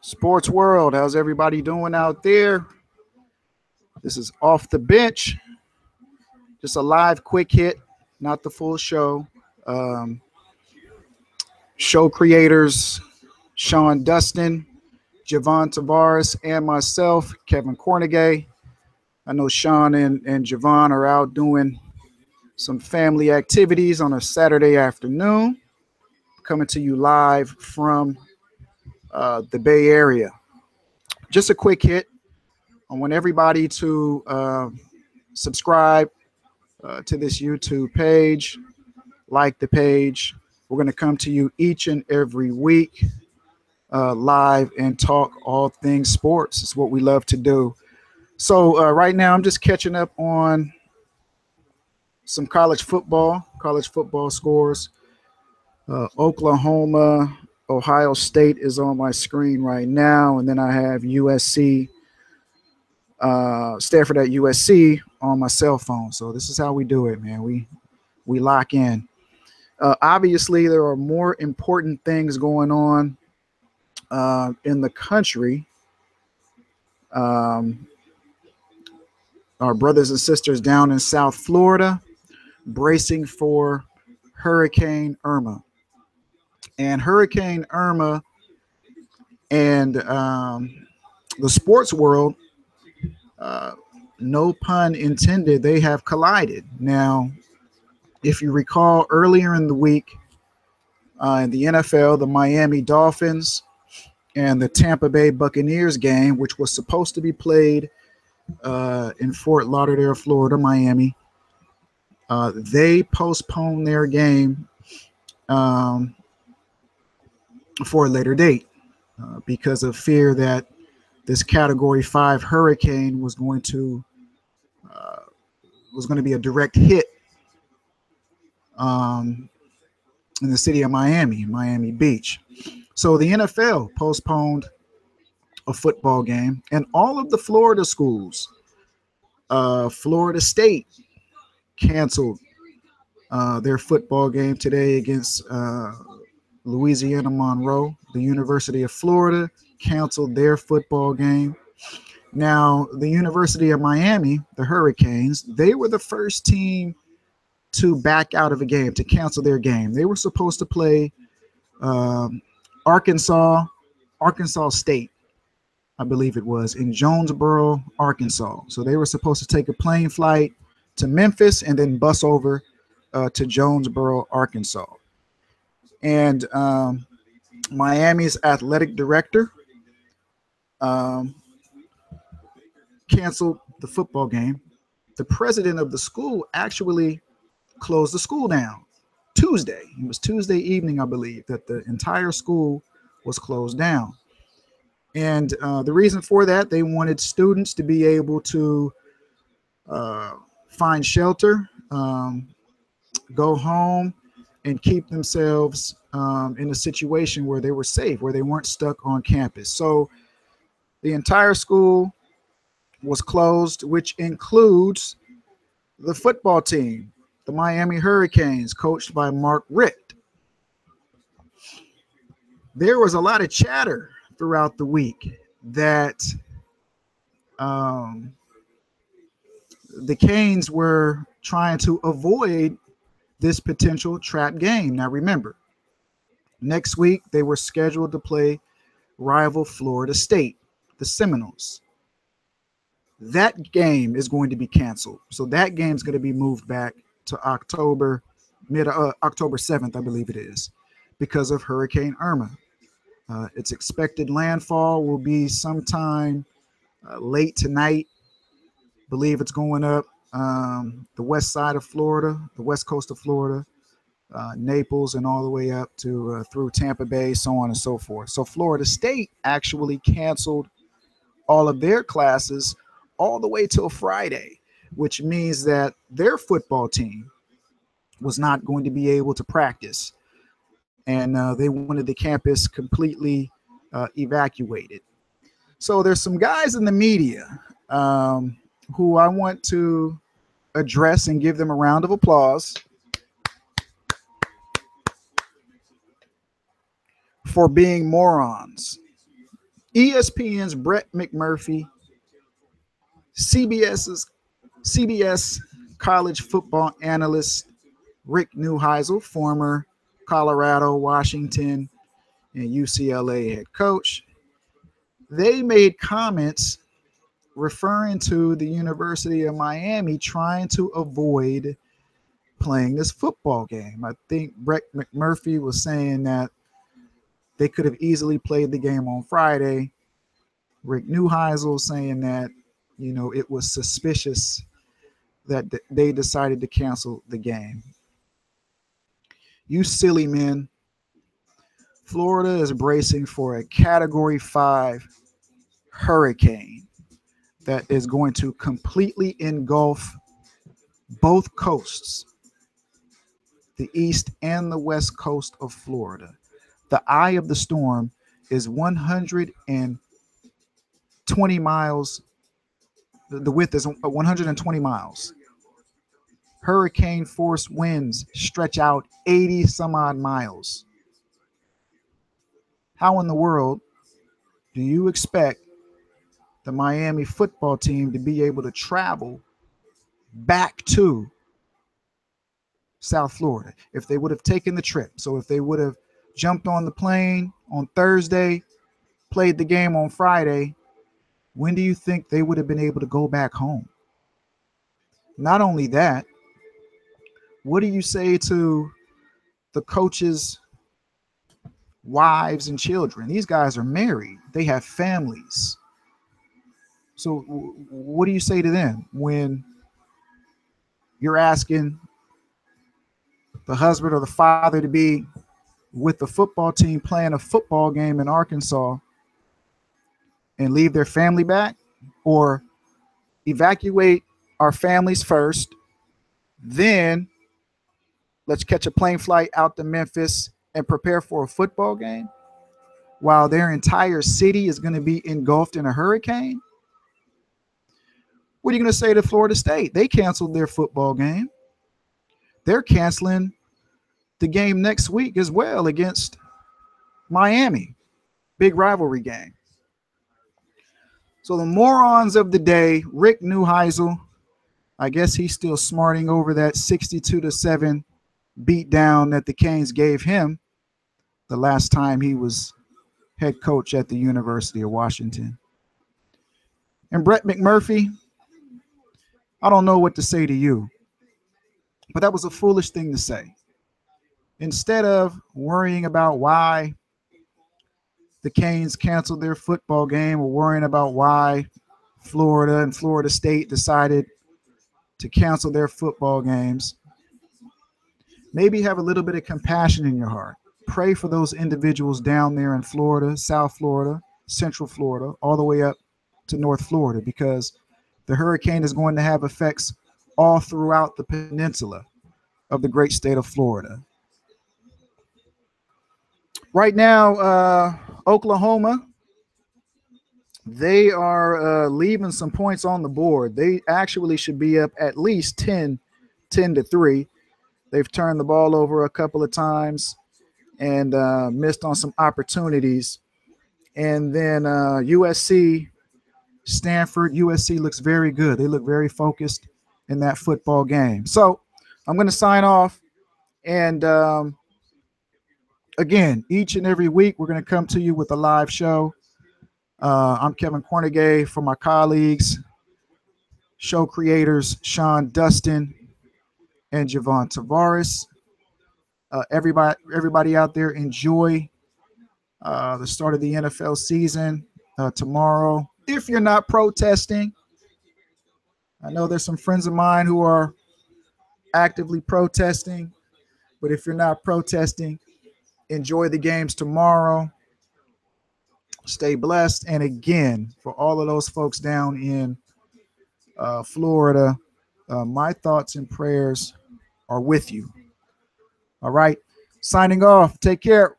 Sports world, how's everybody doing out there? This is Off the Bench, just a live quick hit, not the full show. Um, Show creators Sean Dustin, Javon Tavares, and myself, Kevin Cornegay. I know Sean and Javon are out doing some family activities on a Saturday afternoon, coming to you live from the Bay Area. Just a quick hit. I want everybody to subscribe to this YouTube page, like the page. We're going to come to you each and every week live and talk all things sports. It's what we love to do. So right now I'm just catching up on some college football scores. Oklahoma, Ohio State is on my screen right now. And then I have USC, Stanford at USC on my cell phone. So this is how we do it, man. We lock in. Obviously, there are more important things going on in the country. Our brothers and sisters down in South Florida bracing for Hurricane Irma. And Hurricane Irma and the sports world, no pun intended, they have collided. Now, if you recall earlier in the week in the NFL, the Miami Dolphins and the Tampa Bay Buccaneers game, which was supposed to be played in Fort Lauderdale, Florida, Miami, they postponed their game for a later date because of fear that this Category 5 hurricane was going to be a direct hit in the city of Miami Beach. So the NFL postponed a football game, and all of the Florida schools, Florida State canceled their football game today against Louisiana Monroe. The University of Florida canceled their football game. Now, the University of Miami, the Hurricanes, they were the first team to back out of a game, to cancel their game. They were supposed to play Arkansas State, I believe it was, in Jonesboro, Arkansas. So they were supposed to take a plane flight to Memphis and then bus over to Jonesboro, Arkansas. And Miami's athletic director canceled the football game. The president of the school actually closed the school down Tuesday. It was Tuesday evening, I believe, that the entire school was closed down. And the reason for that, they wanted students to be able to find shelter, go home, and keep themselves in a situation where they were safe, where they weren't stuck on campus. So the entire school was closed, which includes the football team, the Miami Hurricanes, coached by Mark Richt. There was a lot of chatter throughout the week that the Canes were trying to avoid this potential trap game. Now, remember, next week they were scheduled to play rival Florida State, the Seminoles. That game is going to be canceled. So that game is going to be moved back to October 7th, I believe it is, because of Hurricane Irma. Its expected landfall will be sometime late tonight. I believe it's going up the west side of Florida, the west coast of Florida, Naples, and all the way up to through Tampa Bay, so on and so forth. So Florida State actually canceled all of their classes all the way till Friday, which means that their football team was not going to be able to practice. And they wanted the campus completely evacuated. So there's some guys in the media who I want to address and give them a round of applause for being morons. ESPN's Brett McMurphy, CBS college football analyst Rick Neuheisel, former Colorado, Washington, and UCLA head coach, they made comments referring to the University of Miami trying to avoid playing this football game. I think Brett McMurphy was saying that they could have easily played the game on Friday. Rick Neuheisel saying that, it was suspicious that they decided to cancel the game. You silly men. Florida is bracing for a Category 5 hurricane that is going to completely engulf both coasts, the east and the west coast of Florida. The eye of the storm is 120 miles. The width is 120 miles. Hurricane force winds stretch out 80 some odd miles. How in the world do you expect the Miami football team to be able to travel back to South Florida if they would have taken the trip? So if they would have jumped on the plane on Thursday, played the game on Friday, when do you think they would have been able to go back home? Not only that, what do you say to the coaches' wives and children? These guys are married. They have families. So what do you say to them when you're asking the husband or the father to be with the football team playing a football game in Arkansas and leave their family back, or evacuate our families first, then let's catch a plane flight out to Memphis and prepare for a football game while their entire city is going to be engulfed in a hurricane? What are you going to say to Florida State? They canceled their football game. They're canceling the game next week as well against Miami. Big rivalry game. So the morons of the day, Rick Neuheisel, I guess he's still smarting over that 62-7 beatdown that the Canes gave him the last time he was head coach at the University of Washington. And Brett McMurphy, I don't know what to say to you, but that was a foolish thing to say. Instead of worrying about why the Canes canceled their football game, or worrying about why Florida and Florida State decided to cancel their football games, maybe have a little bit of compassion in your heart. Pray for those individuals down there in Florida, South Florida, Central Florida, all the way up to North Florida, because the hurricane is going to have effects all throughout the peninsula of the great state of Florida. Right now, Oklahoma, they are leaving some points on the board. They actually should be up at least 10-3. They've turned the ball over a couple of times and missed on some opportunities. And then USC, Stanford, USC looks very good. They look very focused in that football game. So I'm going to sign off. And again, each and every week, we're going to come to you with a live show. I'm Kevin Cornegay. For my colleagues, show creators Sean Dustin and Javon Tavares. Everybody out there, enjoy the start of the NFL season tomorrow. If you're not protesting, I know there's some friends of mine who are actively protesting, but if you're not protesting, enjoy the games tomorrow. Stay blessed. And again, for all of those folks down in Florida, my thoughts and prayers are with you. All right. Signing off. Take care.